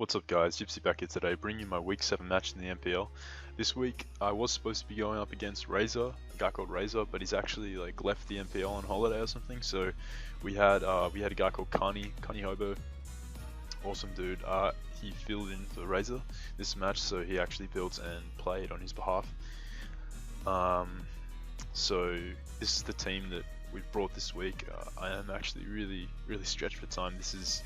What's up guys, Gypsy back here today, bringing you my week 7 match in the NPL. This week I was supposed to be going up against Razor, a guy called Razor, but he's actually like left the NPL on holiday or something. So we had a guy called Carnie the Hobo, awesome dude. He filled in for Razor this match, so he actually built and played on his behalf. So this is the team that we've brought this week. I am actually really stretched for time. This is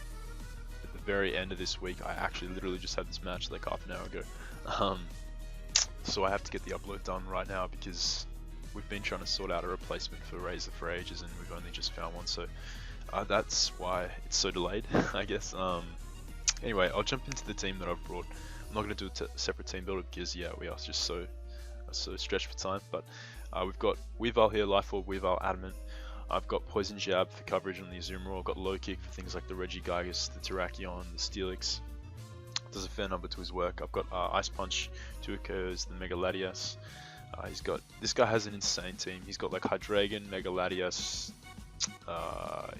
at the very end of this week. I actually literally just had this match like half an hour ago. So I have to get the upload done right now because we've been trying to sort out a replacement for Razor for ages and we've only just found one, so that's why it's so delayed, I guess. Anyway, I'll jump into the team that I've brought. I'm not going to do a separate team builder because yeah, we are just so stretched for time, but we've got Weavile here, Life Orb, Weavile, Adamant. I've got Poison Jab for coverage on the Azumarill. I've got Low Kick for things like the Regigigas, the Terrakion, the Steelix. Does a fair number to his work. I've got Ice Punch, 2 Occurs, the Mega Latias. This guy has an insane team. He's got like Hydreigon, Mega Latias.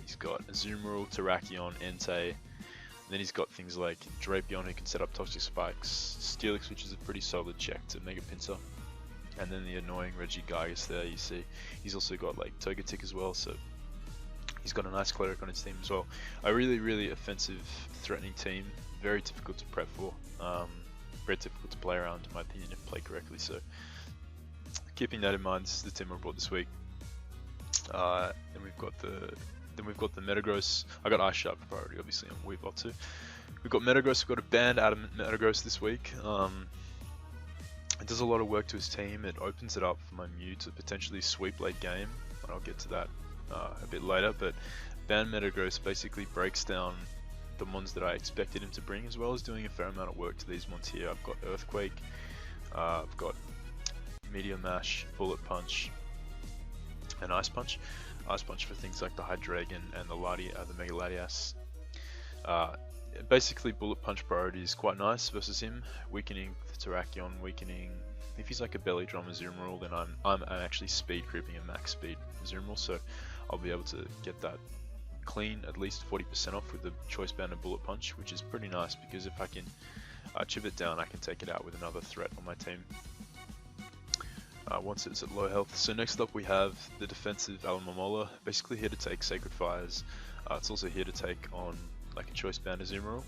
He's got Azumarill, Terrakion, Entei. Then he's got things like Drapion who can set up Toxic Spikes, Steelix, which is a pretty solid check to Mega Pinsir, and then the annoying Regigigas there you see. He's also got like Togetic as well, so he's got a nice Cleric on his team as well. A really offensive, threatening team, very difficult to prep for, very difficult to play around in my opinion if played correctly, so keeping that in mind, this is the team I brought this week. Then we've got the Metagross. I got Ice Sharp priority obviously on Weavile too. We've got Metagross, we've got a banned Adamant Metagross this week. It does a lot of work to his team. It opens it up for my Mew to potentially sweep late game, and I'll get to that a bit later, but banned Metagross basically breaks down the ones that I expected him to bring, as well as doing a fair amount of work to these ones here. I've got Earthquake, I've got Meteor Mash, Bullet Punch, and Ice Punch. Ice Punch for things like the Hydreigon and the Mega Latias. Basically, Bullet Punch priority is quite nice versus him, weakening the Terrakion, weakening. If he's like a Belly Drum Azumarill, then I'm actually speed creeping a max speed Azumarill, so I'll be able to get that clean, at least 40% off with the Choice Band and Bullet Punch, which is pretty nice because if I can chip it down, I can take it out with another threat on my team once it's at low health. So next up we have the defensive Alamamola, basically here to take Sacred Fires. It's also here to take on like a Choice Band Azumarill.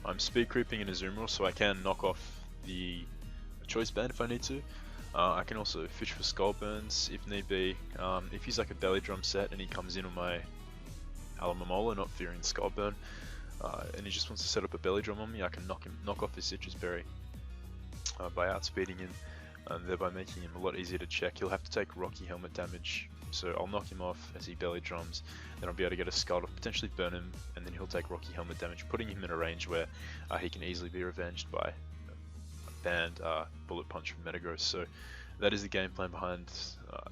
I'm speed creeping in Azumarill, so I can knock off the Choice Band if I need to. I can also fish for Skull Burns if need be. If he's like a Belly Drum set and he comes in on my Alamamola, not fearing Skull Burn, and he just wants to set up a Belly Drum on me, I can knock off his Citrus Berry by outspeeding him, thereby making him a lot easier to check. He'll have to take Rocky Helmet damage, so I'll knock him off as he belly drums, then I'll be able to get a Scald off, potentially burn him, and then he'll take Rocky Helmet damage, putting him in a range where he can easily be revenged by a banned Bullet Punch from Metagross. So that is the game plan behind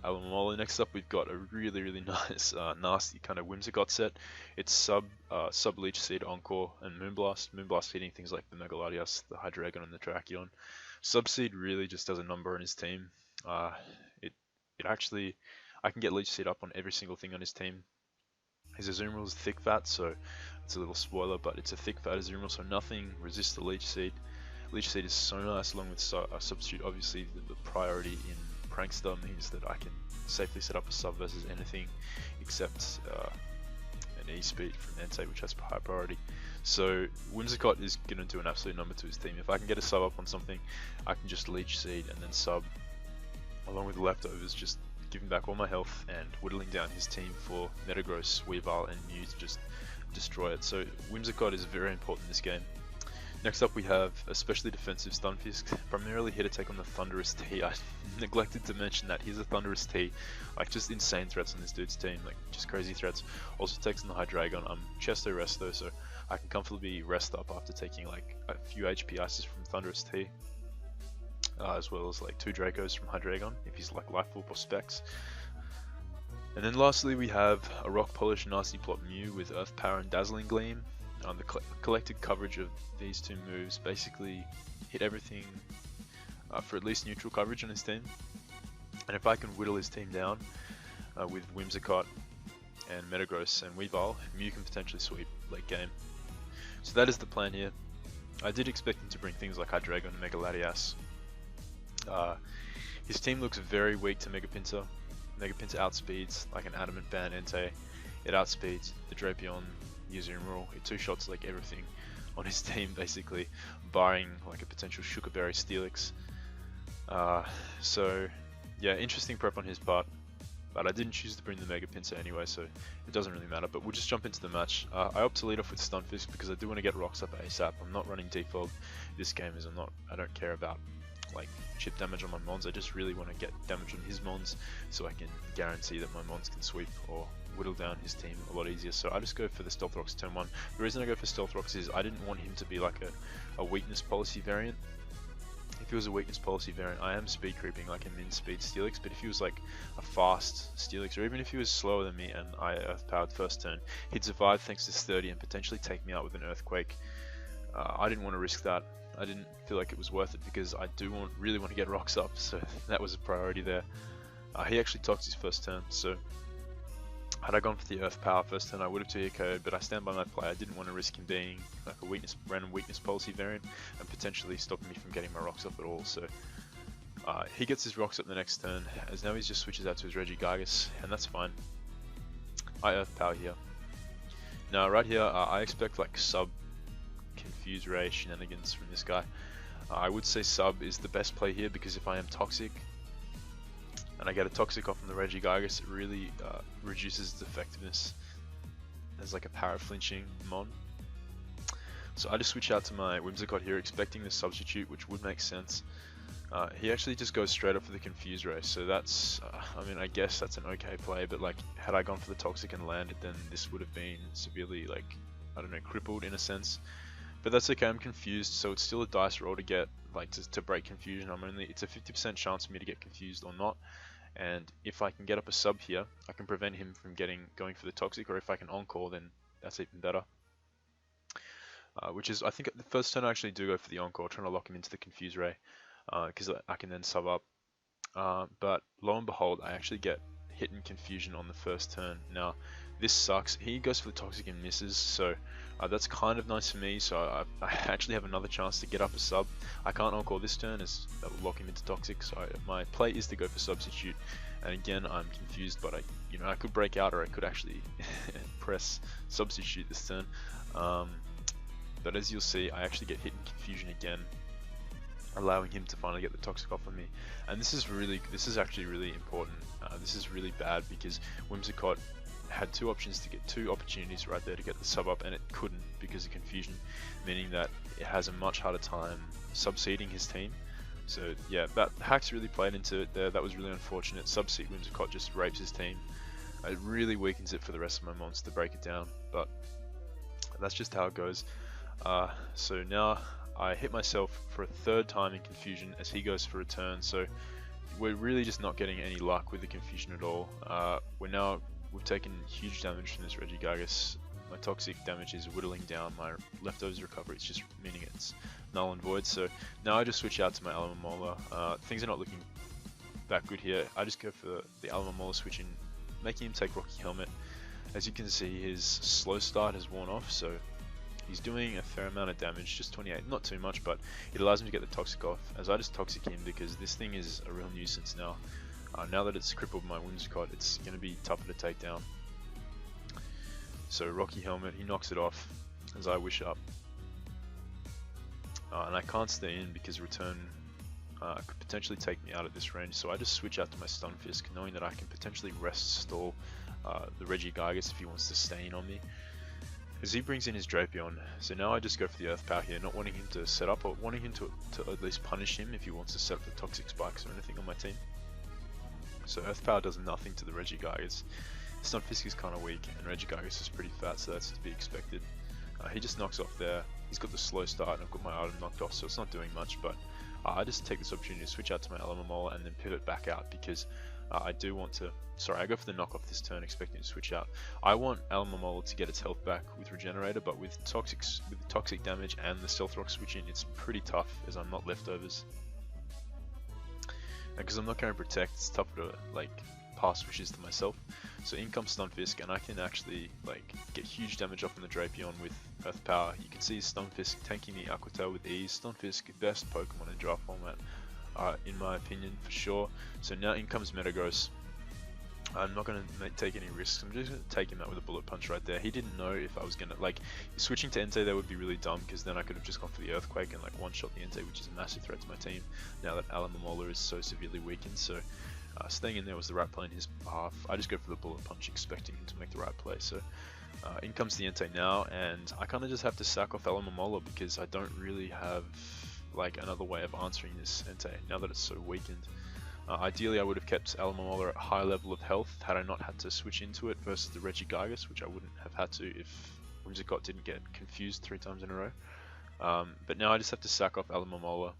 Alamamola. Next up we've got a really nice, nasty kind of Whimsicott set. It's sub Leech Seed, Encore, and Moonblast. Moonblast feeding things like the Mega Latias, the Hydreigon, and the Terrakion. Subseed really just does a number on his team. It actually, I can get Leech Seed up on every single thing on his team. His Azumarill is thick fat, so it's a little spoiler, but it's a thick fat Azumarill, so nothing resists the Leech Seed. Leech Seed is so nice, along with Substitute. Obviously the priority in Prankster means that I can safely set up a sub versus anything except an E-Speed from Entei, which has high priority. So Whimsicott is going to do an absolute number to his team. If I can get a sub up on something, I can just Leech Seed and then sub, along with the leftovers, just giving back all my health and whittling down his team for Metagross, Weavile, and Mew to just destroy it. So Whimsicott is very important in this game. Next up we have a specially defensive Stunfisk, primarily here to take on the Thunderous T. I neglected to mention that he's a Thunderous T, like just insane threats on this dude's team, like just crazy threats. Also takes on the Hydreigon. I'm Chesto Resto, so I can comfortably rest up after taking like a few HP Ices from Thunderous T, as well as like 2 Dracos from Hydreigon if he's like Life Orb or Specs. And then lastly we have a Rock Polish Nasty Plot Mew with Earth Power and Dazzling Gleam. The collected coverage of these two moves basically hit everything for at least neutral coverage on his team. And if I can whittle his team down with Whimsicott and Metagross and Weavile, Mew can potentially sweep late game. So that is the plan here. I did expect him to bring things like Hydreigon and Mega Latias. His team looks very weak to Megapinta. Megapinta outspeeds like an Adamant Band Entei. It outspeeds the Drapion, Azumarill. It two-shots like everything on his team basically, barring like a potential Shukaberry Steelix. So yeah, interesting prep on his part. But I didn't choose to bring the Megapinta anyway, so it doesn't really matter. But we'll just jump into the match. I opt to lead off with Stunfisk because I do want to get rocks up ASAP. I'm not running default this game as I don't care about like chip damage on my mons. I just really want to get damage on his mons so I can guarantee that my mons can sweep or whittle down his team a lot easier. So I just go for the Stealth Rocks turn 1. The reason I go for Stealth Rocks is I didn't want him to be like a weakness policy variant. If he was a weakness policy variant, I am speed creeping like a min speed Steelix, but if he was like a fast Steelix, or even if he was slower than me and I earth powered first turn, he'd survive thanks to Sturdy and potentially take me out with an Earthquake. I didn't want to risk that. I didn't feel like it was worth it because I really want to get rocks up, so that was a priority there. He actually toxed his first turn, so had I gone for the Earth Power first turn, I would have 2-hit, but I stand by my play. I didn't want to risk him being like a random weakness policy variant and potentially stopping me from getting my rocks up at all. So he gets his rocks up the next turn, as now he just switches out to his Regigigas, and that's fine. I Earth Power here. Now right here, I expect like sub Confuse Ray shenanigans from this guy. I would say sub is the best play here because if I am toxic and I get a toxic off from the Regigigas, it really reduces its effectiveness as like a para-flinching mon. So I just switch out to my Whimsicott here expecting the substitute, which would make sense. He actually just goes straight up for the Confuse Ray, so that's, I mean, I guess that's an okay play, but like, had I gone for the Toxic and landed, then this would have been severely, like, I don't know, crippled in a sense. But that's okay, I'm confused, so it's still a dice roll to get, like, to break confusion. It's a 50% chance for me to get confused or not. And if I can get up a sub here, I can prevent him from going for the Toxic, or if I can encore, then that's even better. Which is, I think the first turn I actually do go for the encore, trying to lock him into the Confuse Ray, because I can then sub up. But lo and behold, I actually get hit and confusion on the first turn. Now, this sucks. He goes for the Toxic and misses, so that's kind of nice for me. So I actually have another chance to get up a sub. I can't encore this turn as that will lock him into Toxic. So my play is to go for substitute. And again, I'm confused, but I could break out or I could actually press substitute this turn. But as you'll see, I actually get hit in confusion again, allowing him to finally get the Toxic off of me. And this is actually really important. This is really bad because Whimsicott had two opportunities right there to get the sub up, and it couldn't because of confusion, meaning that it has a much harder time subseeding his team. So yeah, that hacks really played into it there. That was really unfortunate. Subseed Whimsicott just rapes his team. It really weakens it for the rest of my mons to break it down, but that's just how it goes. So now I hit myself for a third time in confusion as he goes for a turn. So we're really just not getting any luck with the confusion at all. We've taken huge damage from this Regigigas. My toxic damage is whittling down my leftovers recovery. It's just meaning it's null and void. So now I just switch out to my Alamamola. Things are not looking that good here. I just go for the Alamamola switch in, making him take Rocky Helmet. As you can see, his slow start has worn off, so he's doing a fair amount of damage, just 28, not too much, but it allows him to get the Toxic off, as I just Toxic him because this thing is a real nuisance now. Now that it's crippled my Whimsicott, it's going to be tougher to take down. So Rocky Helmet, he knocks it off as I wish up. And I can't stay in because return could potentially take me out at this range, so I just switch out to my Stunfisk, knowing that I can potentially rest stall the Regigigas if he wants to stay in on me. As he brings in his Drapion, so now I just go for the Earth Power here, not wanting him to set up, or wanting him to at least punish him if he wants to set up the Toxic Spikes or anything on my team. So Earth Power does nothing to the Regigigas. Stunfisk is kind of weak, and Regigigas is pretty fat, so that's to be expected. He just knocks off there. He's got the slow start, and I've got my item knocked off, so it's not doing much, but I just take this opportunity to switch out to my Alamamola and then pivot back out because I do want to... Sorry, I go for the knock off this turn, expecting to switch out. I want Alamamola to get its health back with Regenerator, but with the toxic damage and the Stealth Rock switching, it's pretty tough as I'm not leftovers. And because I'm not going to protect, it's tougher to like pass switches to myself. So in comes Stunfisk, and I can actually like get huge damage off on the Drapion with Earth Power. You can see Stunfisk tanking the Aqua Tail with ease. Stunfisk, best Pokemon in draft format, in my opinion, for sure. So now in comes Metagross. I'm not going to take any risks. I'm just going to take him out with a Bullet Punch right there. He didn't know if I was going to, like, switching to Entei there would be really dumb, because then I could have just gone for the Earthquake and, like, one-shot the Entei, which is a massive threat to my team, now that Alomomola is so severely weakened. So staying in there was the right play in his behalf. I just go for the Bullet Punch, expecting him to make the right play. So in comes the Entei now, and I kind of just have to sack off Alomomola, because I don't really have, like, another way of answering this Entei, now that it's so weakened. Ideally, I would have kept Alomomola at a high level of health had I not had to switch into it versus the Regigigas, which I wouldn't have had to if Whimsicott didn't get confused 3 times in a row. But now I just have to sack off Alomomola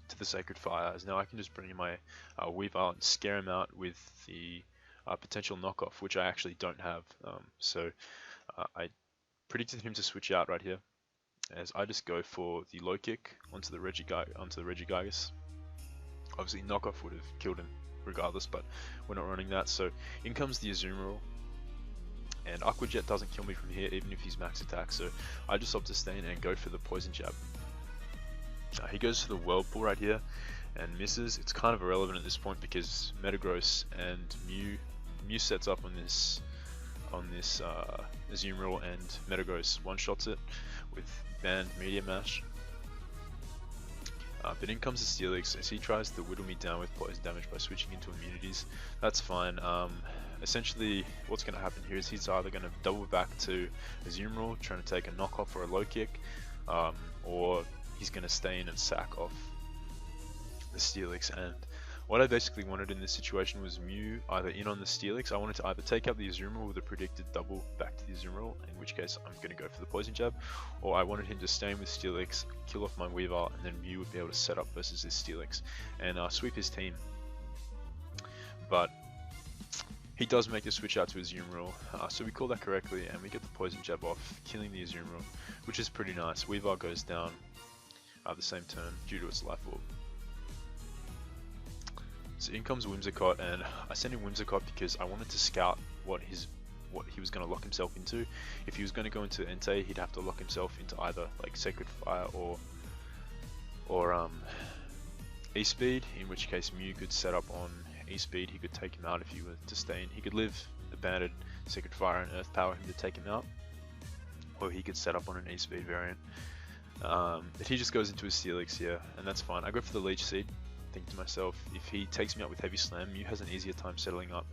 to the Sacred Fire, as now I can just bring in my Weavile and scare him out with the potential knockoff, which I actually don't have. So I predicted him to switch out right here, as I just go for the low kick onto the Regigigas. Obviously knockoff would have killed him regardless, but we're not running that. So in comes the Azumarill, and Aqua Jet doesn't kill me from here even if he's max attack, so I just opt to stay in and go for the Poison Jab. He goes for the Whirlpool right here and misses. It's kind of irrelevant at this point because Metagross and Mew sets up on this Azumarill, and Metagross one-shots it with Banned Media Mash. But in comes the Steelix, as he tries to whittle me down with poison damage by switching into immunities. That's fine. Essentially, what's going to happen here is he's either going to double back to Azumarill, trying to take a knockoff or a low kick, or he's going to stay in and sack off the Steelix. And what I basically wanted in this situation was Mew either in on the Steelix. I wanted to either take out the Azumarill with a predicted double back to the Azumarill, in which case I'm going to go for the Poison Jab, or I wanted him to stay in with Steelix, kill off my Weavile, and then Mew would be able to set up versus this Steelix and sweep his team. But he does make the switch out to Azumarill, so we call that correctly, and we get the Poison Jab off, killing the Azumarill, which is pretty nice. Weavile goes down the same turn due to its Life Orb. So in comes Whimsicott, and I sent in Whimsicott because I wanted to scout what he was going to lock himself into. If he was going to go into Entei, he'd have to lock himself into either like Sacred Fire or E-Speed, in which case Mew could set up on E-Speed. He could take him out if he were to stay in. He could live the banded Sacred Fire and Earth Power him to take him out, or he could set up on an E-Speed variant. But he just goes into his Steelix here, and that's fine. I go for the Leech Seed. Think to myself, if he takes me out with Heavy Slam, Mew has an easier time settling up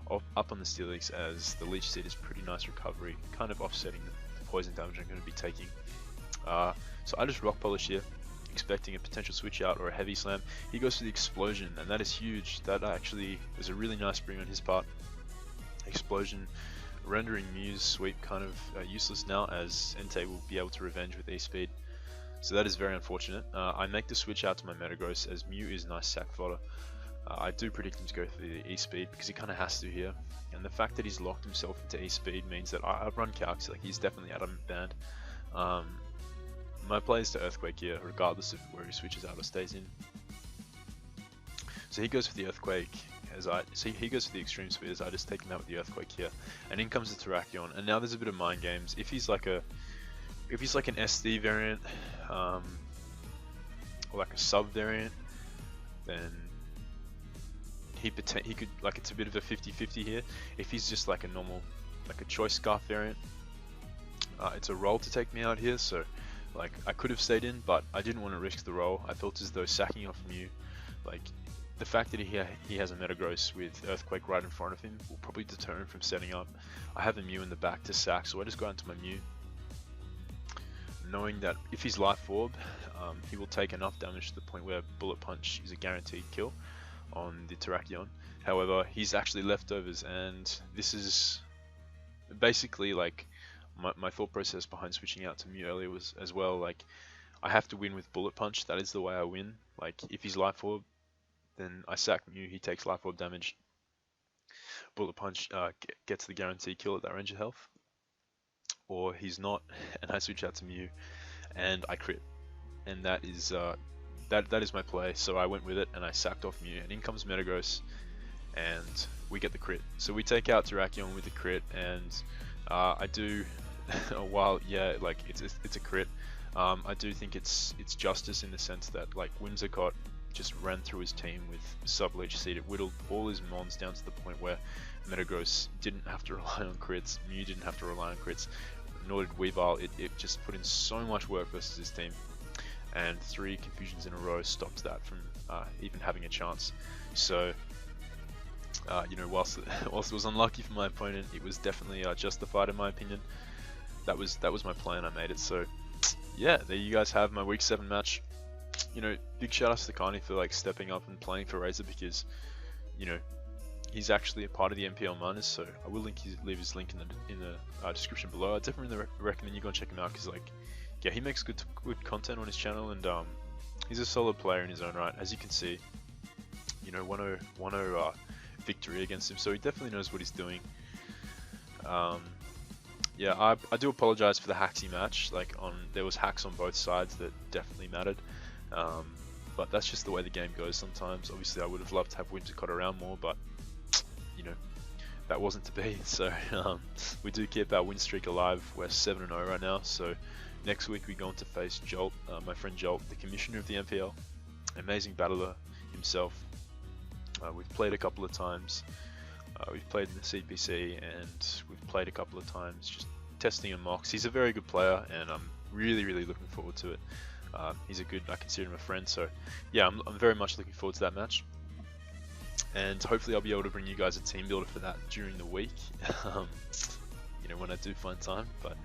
on the Steelix, as the Leech Seed is pretty nice recovery, kind of offsetting the poison damage I'm going to be taking. So I just Rock Polish here, expecting a potential switch out or a Heavy Slam. He goes for the Explosion, and that is huge. That actually is a really nice bring on his part. Explosion rendering Mew's sweep kind of useless now, as Entei will be able to revenge with E-Speed. So that is very unfortunate. I make the switch out to my Metagross, as Mew is nice sack fodder. I do predict him to go for the E-Speed because he kind of has to here. And the fact that he's locked himself into E-Speed means that I run calcs, like he's definitely out of band. My play is to Earthquake here, regardless of where he switches out or stays in. So he goes for the Earthquake, he goes for the Extreme Speed, as I just take him out with the Earthquake here. And in comes the Terrakion, and now there's a bit of mind games. If he's like an SD variant, or like a sub variant, then he could, like, it's a bit of a 50-50 here. If he's just like a normal, like a Choice Scarf variant, it's a roll to take me out here, so like I could have stayed in, but I didn't want to risk the roll. I felt as though sacking off Mew, like the fact that he has a Metagross with Earthquake right in front of him will probably deter him from setting up. I have a Mew in the back to sack, so I just go out into my Mew, knowing that if he's Life Orb, he will take enough damage to the point where Bullet Punch is a guaranteed kill on the Terrakion. However, he's actually leftovers, and this is basically like my thought process behind switching out to Mew earlier was as well, like I have to win with Bullet Punch. That is the way I win. Like if he's Life Orb, then I sack Mew, he takes Life Orb damage. Bullet Punch gets the guaranteed kill at that range of health. Or he's not, and I switch out to Mew, and I crit, and that is my play. So I went with it, and I sacked off Mew, and in comes Metagross, and we get the crit. So we take out Terrakion with the crit, and I do, while yeah, like it's a crit, I do think it's justice in the sense that like Whimsicott just ran through his team with sub-leech seed. It whittled all his mons down to the point where Metagross didn't have to rely on crits, Mew didn't have to rely on crits, nor did Weavile. It just put in so much work versus his team, and 3 confusions in a row stopped that from even having a chance. So you know, whilst it was unlucky for my opponent, it was definitely justified in my opinion. That was my plan. I made it. So yeah, there you guys have my week 7 match. You know, big shout outs to Carnie for like stepping up and playing for Razor, because you know he's actually a part of the NPL miners. So I will leave his link in the description below. I definitely recommend you go and check him out, because like yeah, he makes good content on his channel, and he's a solid player in his own right. As you can see, you know, 1-0 victory against him, so he definitely knows what he's doing. Yeah, I do apologize for the hacksy match. Like there was hacks on both sides that definitely mattered, but that's just the way the game goes sometimes. Obviously I would have loved to have Whimsicott around more, but you know, that wasn't to be. So we do keep our win streak alive. We're 7-0 right now, so next week we go on to face Jolt, my friend Jolt, the commissioner of the NPL, amazing battler himself. We've played a couple of times. We've played in the CPC, and we've played a couple of times just testing in mocks. He's a very good player, and I'm really looking forward to it. I consider him a friend, so yeah, I'm very much looking forward to that match. And hopefully I'll be able to bring you guys a team builder for that during the week, you know, when I do find time. But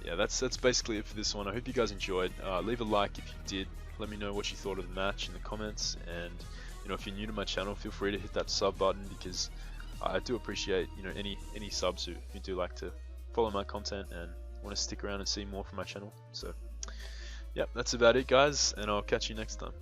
yeah, that's basically it for this one. I hope you guys enjoyed. Leave a like if you did. Let me know what you thought of the match in the comments, and you know, if you're new to my channel, feel free to hit that sub button, because I do appreciate, you know, any subs who do like to follow my content and want to stick around and see more from my channel. So yeah, that's about it guys, and I'll catch you next time.